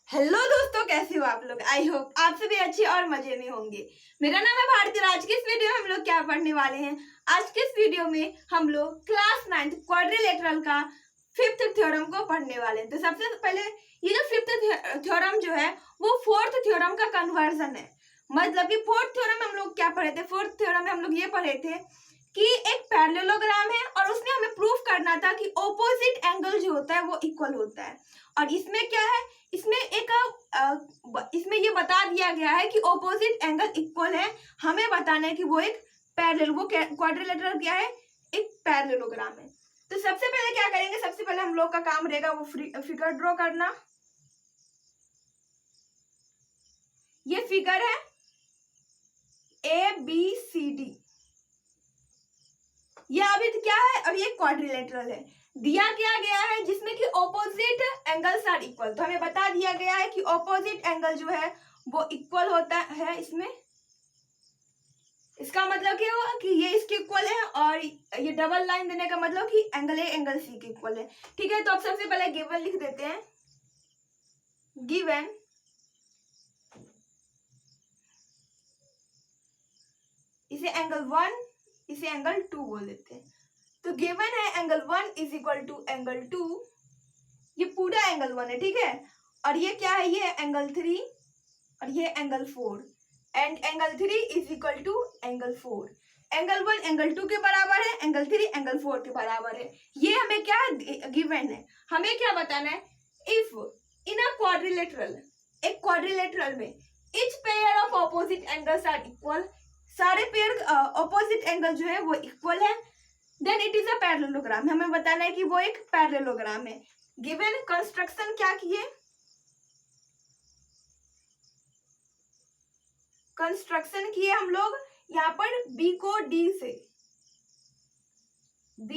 Hello दोस्तों, कैसे हो आप लोग। आई होप आप सभी अच्छे और मजे में होंगे। मेरा नाम है भारती। आज के इस वीडियो में हम लोग क्या पढ़ने वाले हैं। आज के इस वीडियो में हम लोग क्लास 9th क्वाड्रिलेटरल का 5th थ्योरम को पढ़ने वाले हैं। तो सबसे पहले ये जो 5th थ्योरम जो है वो 4th थ्योरम का कन्वर्जन है। मतलब कि 4th थ्योरम में हम लोग क्या पढ़े थे। 4th थ्योरम में हम लोग ये पढ़े थे कि एक पैरेललोग्राम है और उसने हमें प्रूफ करना था कि ऑपोजिट एंगल जो होता है वो इक्वल होता है। और इसमें क्या है, इसमें इसमें ये बता दिया गया है कि ऑपोजिट एंगल इक्वल है। हमें बताना है कि वो एक पैरेलल, वो क्वाड्रिलेटरल क्या है, एक पैरेललोग्राम है। तो सबसे पहले क्या करेंगे, सबसे पहले हम लोग का काम रहेगा वो फिगर ड्रॉ करना। ये फिगर है ABCD। ये अभी क्या है, अभी एक क्वाड्रिलेटरल है। दिया क्या गया है जिसमें कि ऑपोजिट एंगल्स आर इक्वल। तो हमें बता दिया गया है कि ऑपोजिट एंगल जो है वो इक्वल होता है इसमें। इसका मतलब क्या हुआ कि ये इसके इक्वल है और ये डबल लाइन देने का मतलब कि एंगल A एंगल C के इक्वल है। ठीक है, तो अब सबसे पहले गिवन लिख देते हैं। गिवन इसे एंगल 1, इसे एंगल 2 बोल देते हैं। तो गिवन है angle 1 is equal to angle 2। ये पूरा एंगल 1 है, ठीक है। और ये क्या है, ये एंगल 3 और ये angle 4 and angle 3 is equal to angle 4। Angle 1 angle 2 के बराबर है, एंगल 3 एंगल 4 के बराबर है। ये हमें क्या गिवन है। हमें क्या बताना है, इफ इन अ क्वाड्रिलेटरल, एक क्वाड्रिलेटरल में each pair of opposite angles are equal, सारे पेयर ऑपोजिट एंगल जो है वो इक्वल है, then it is a parallelogram. हमें बताना है कि वो एक पैरेललोग्राम है। गिवन कंस्ट्रक्शन क्या किए, कंस्ट्रक्शन किए हम लोग यहाँ पर B को D से, B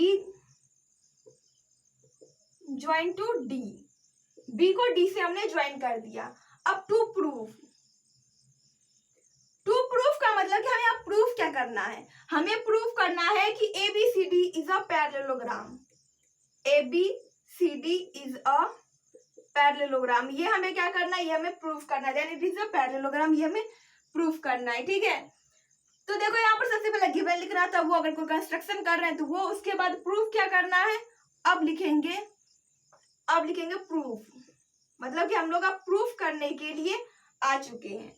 join to D, B को D से हमने ज्वाइन कर दिया। अब टू प्रूफ का मतलब कि हमें अब प्रूफ क्या करना है, हमें प्रूफ करना है कि ABCD is a parallelogram. ABCD is a parallelogram, ये हमें क्या करना है, ये हमें प्रूफ करना है। इट इज अ पैरेललोग्राम, ये हमें प्रूफ करना है। ठीक है, तो देखो यहाँ पर सबसे पहले गिवन लिख रहा था, वो अगर कोई कंस्ट्रक्शन कर रहे हैं तो वो, उसके बाद प्रूफ क्या करना है। अब लिखेंगे प्रूफ, मतलब कि हम लोग अब प्रूफ करने के लिए आ चुके हैं।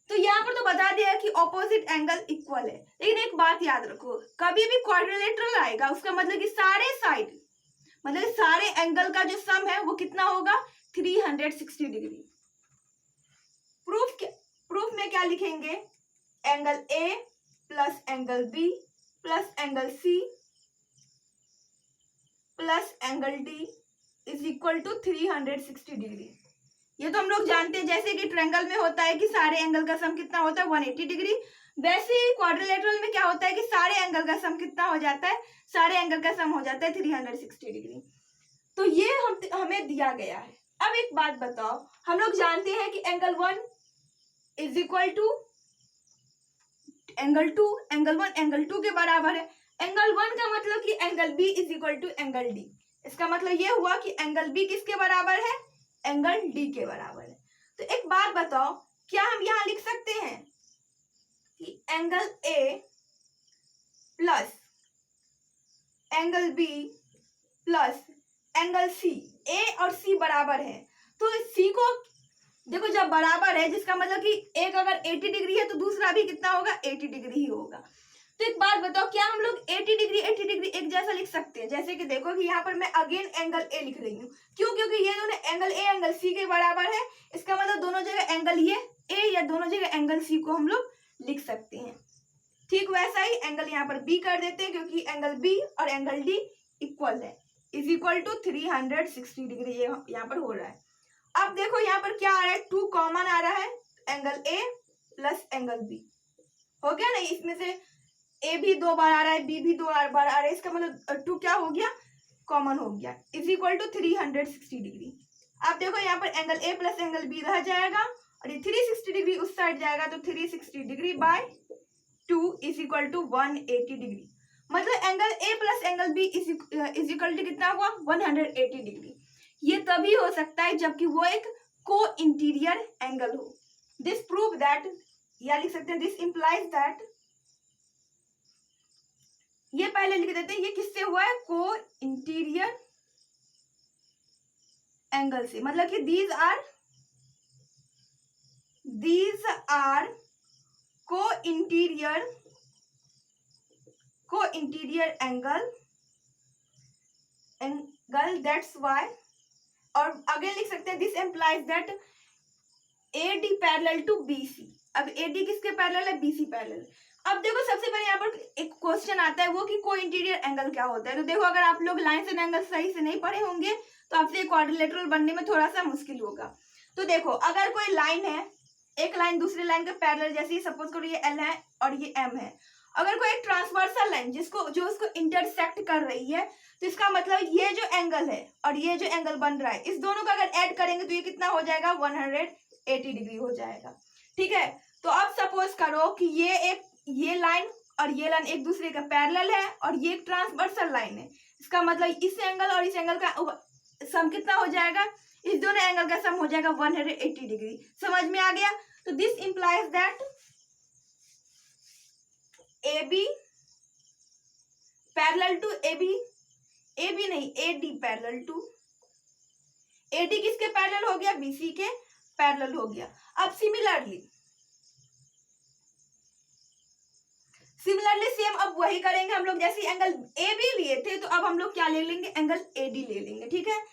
तो यहाँ पर तो बता दिया कि ऑपोजिट एंगल इक्वल है, लेकिन एक बात याद रखो, कभी भी क्वाड्रिलेटरल आएगा उसका मतलब कि सारे साइड, मतलब सारे एंगल का जो सम है वो कितना होगा, 360 डिग्री। प्रूफ में क्या लिखेंगे, angle A plus angle B plus angle C plus angle D is equal to 360 degree. ये तो हम लोग जानते हैं, जैसे कि ट्रायंगल में होता है कि सारे एंगल का सम कितना होता है, 180 डिग्री। वैसे ही क्वाड्रिलेटरल में क्या होता है कि सारे एंगल का सम कितना हो जाता है, सारे एंगल का सम हो जाता है 360 डिग्री। तो ये हमें दिया गया है। अब एक बात बताओ, हम लोग जानते हैं कि angle 1 is equal to angle 2, angle 1 angle 2 के बराबर है। एंगल 1 का मतलब कि angle B is equal to angle D। इसका मतलब ये हुआ कि एंगल B किसके बराबर है, एंगल D के बराबर है। तो एक बात बताओ, क्या हम यहां लिख सकते हैं कि angle A plus angle B plus angle C, A और C बराबर है। तो C को देखो, जब बराबर है जिसका मतलब कि एक अगर 80 डिग्री है तो दूसरा भी कितना होगा, 80 डिग्री ही होगा। तो एक बात बताओ, क्या हम लोग 80 डिग्री एक जैसा लिख सकते हैं। जैसे कि देखो कि यहाँ पर मैं अगेन एंगल A लिख रही हूँ, क्यों, क्योंकि ये दोनों एंगल A एंगल C के बराबर है। इसका मतलब दोनों जगह एंगल ये A या दोनों जगह एंगल C को हम लोग लिख सकते हैं। ठीक वैसा ही एंगल यहाँ पर B कर देते हैं, क्योंकि एंगल B और एंगल D इक्वल है, इज इक्वल टू 360 डिग्री ये यहाँ पर हो रहा है। अब देखो यहाँ पर क्या आ रहा है, 2 कॉमन आ रहा है, angle A plus angle B हो गया ना। इसमें से A भी 2 बार आ रहा है, B भी 2 बार आ रहा है, इसका मतलब 2 क्या हो गया, कॉमन हो गया, इज इक्वल टू 360 डिग्री। अब देखो यहाँ पर angle A plus angle B रह जाएगा और ये 360 डिग्री उस साइड जाएगा, तो 360 degree by 2 is equal to 180 degree. मतलब angle A plus angle B is equal to कितना हुआ, 180 डिग्री। ये तभी हो सकता है जबकि वो एक को इंटीरियर एंगल हो। दिस प्रूव दैट, या लिख सकते हैं दिस इंप्लाइज दैट, ये पहले लिख देते हैं, ये किससे हुआ है, को इंटीरियर एंगल से, मतलब कि दीज आर को इंटीरियर एंगल दैट्स वाई। और आगे लिख सकते हैं this implies that AD parallel to BC। अब AD किसके पैरेलल है, BC पैरेलल। अब देखो सबसे पहले यहाँ पर एक क्वेश्चन आता है वो कि को इंटीरियर एंगल क्या होता है। तो देखो अगर आप लोग लाइन एंड एंगल सही से नहीं पढ़े होंगे तो आपसे क्वाड्रिलेटरल बनने में थोड़ा सा मुश्किल होगा। तो देखो अगर कोई लाइन है, एक लाइन दूसरी लाइन के पैरेलल, जैसे सपोज करो ये L है और ये M है, अगर कोई एक ट्रांसवर्सल लाइन जो उसको इंटरसेक्ट कर रही है, तो इसका मतलब ये जो एंगल है और ये जो एंगल बन रहा है, इस दोनों का अगर ऐड करेंगे तो ये कितना हो जाएगा, 180 डिग्री हो जाएगा। ठीक है, तो अब सपोज करो कि ये लाइन और ये लाइन एक दूसरे का पैरेलल है और ये एक ट्रांसवर्सल लाइन है, इसका मतलब इस एंगल और इस एंगल का सम कितना हो जाएगा, इस दोनों एंगल का सम हो जाएगा 180 डिग्री। समझ में आ गया। तो this implies that AB parallel to AB नहीं, AD पैरेलल टू, AD किसके पैरेलल हो गया, BC के पैरेलल हो गया। अब सिमिलरली सेम अब वही करेंगे हम लोग, जैसे एंगल AB लिए थे तो अब हम लोग क्या ले लेंगे, एंगल AD ले लेंगे। ठीक है,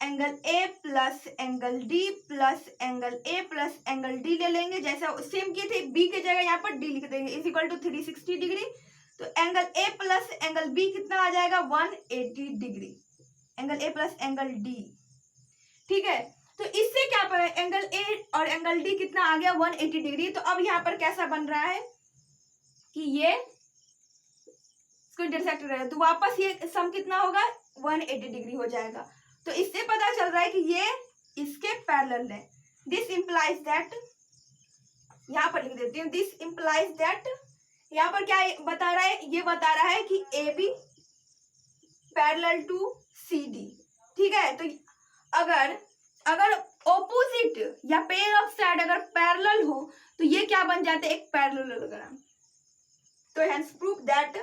angle A plus angle D plus angle A plus angle D ले लेंगे, जैसा सेम किए थे, B के जगह यहाँ पर D लिख देंगे, इज इक्वल टू 360 डिग्री। तो angle A plus angle B कितना आ जाएगा, 180 degree, angle A plus angle D। ठीक है, तो इससे क्या पता, एंगल A और एंगल D कितना आ गया, 180 डिग्री। तो अब यहाँ पर कैसा बन रहा है कि ये इसको इंटरसेक्ट कर रहा है, तो वापस ये सम कितना होगा, 180 डिग्री हो जाएगा। तो इससे पता चल रहा है कि ये इसके पैरेलल है। दिस इंप्लाइज दैट, यहाँ पर लिख देती हूँ, दिस इंप्लाइज दैट, यहाँ पर क्या बता रहा है, ये बता रहा है कि AB पैरेलल टू CD। ठीक है, तो अगर ऑपोजिट या पेयर ऑफ साइड अगर पैरेलल हो तो ये क्या बन जाते हैं, एक पैरेललोग्राम। तो hence prove that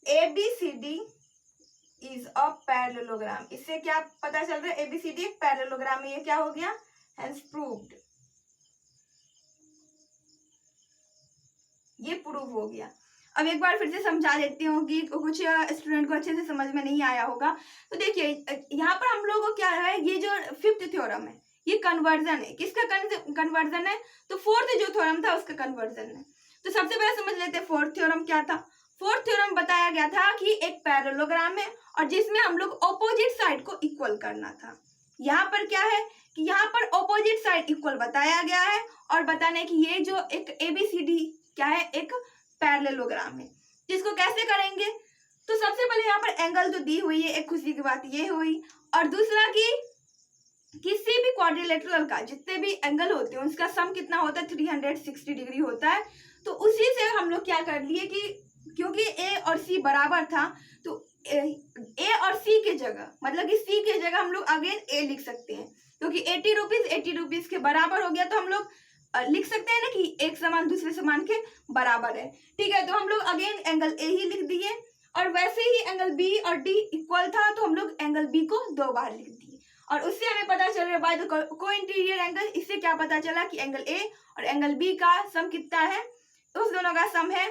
ABCD is a parallelogram. इससे क्या पता चल रहा है, ABCD एक पैरेललोग्राम है, ये क्या हो गया, हेंस प्रूव्ड, ये प्रूव हो गया। अब एक बार फिर से समझा देती हूँ कि कुछ स्टूडेंट को अच्छे से समझ में नहीं आया होगा। तो देखिए यहाँ पर हम लोगों को क्या है, ये जो 5th थ्योरम है ये कन्वर्जन है, किसका कन्वर्जन है, तो 4th जो थ्योरम था उसका कन्वर्जन है। तो सबसे पहले समझ लेते हैं 4th थ्योरम क्या था। 4th थ्योरम बताया गया था कि एक पैरेललोग्राम है और जिसमें हम लोग ऑपोजिट साइड को इक्वल करना था। यहाँ पर क्या है कि यहाँ पर ऑपोजिट साइड इक्वल बताया गया है और बताने की ये जो एक ABCD क्या है, एक पैरेललोग्राम है। जिसको कैसे करेंगे, तो सबसे पहले यहाँ पर एंगल तो दी हुई है, एक खुशी की बात ये हुई, और दूसरा कि किसी भी क्वाड्रिलेटरल का जितने भी एंगल होते हैं उसका सम कितना होता है, 360 डिग्री होता है। तो उसी से हम लोग क्या कर लिए कि क्योंकि A और C बराबर था तो A और C के जगह, मतलब कि C के जगह हम लोग अगेन A लिख सकते हैं, क्योंकि 80 रुपीज के बराबर हो गया तो हम लोग लिख सकते हैं ना कि एक समान दूसरे समान के बराबर है। ठीक है, तो हम लोग अगेन एंगल A ही लिख दिए, और वैसे ही एंगल B और D इक्वल था तो हम लोग एंगल B को 2 बार लिख दिए, और उससे हमें पता चल रहा है बाय द को इंटीरियर एंगल, इससे क्या पता चला कि एंगल A और एंगल B का सम कितना है, तो उस दोनों का सम है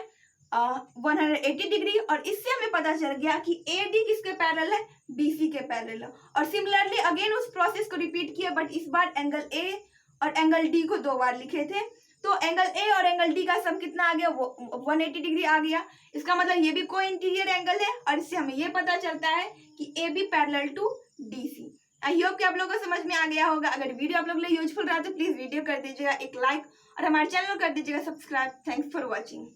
180 डिग्री। और इससे हमें पता चल गया कि AD किसके पैरेलल है, BC के पैरेलल है। और सिमिलरली अगेन उस प्रोसेस को रिपीट किया, बट इस बार एंगल A और एंगल D को 2 बार लिखे थे, तो एंगल A और एंगल D का सम कितना आ गया, वो 180 डिग्री आ गया। इसका मतलब ये भी को इंटीरियर एंगल है, और इससे हमें ये पता चलता है कि AB parallel to DC। I hope कि आप लोगों को समझ में आ गया होगा। अगर वीडियो आप लोग के लिए यूजफुल रहा तो प्लीज वीडियो कर दीजिएगा एक लाइक और हमारे चैनल को कर दीजिएगा सब्सक्राइब। Thanks for watching.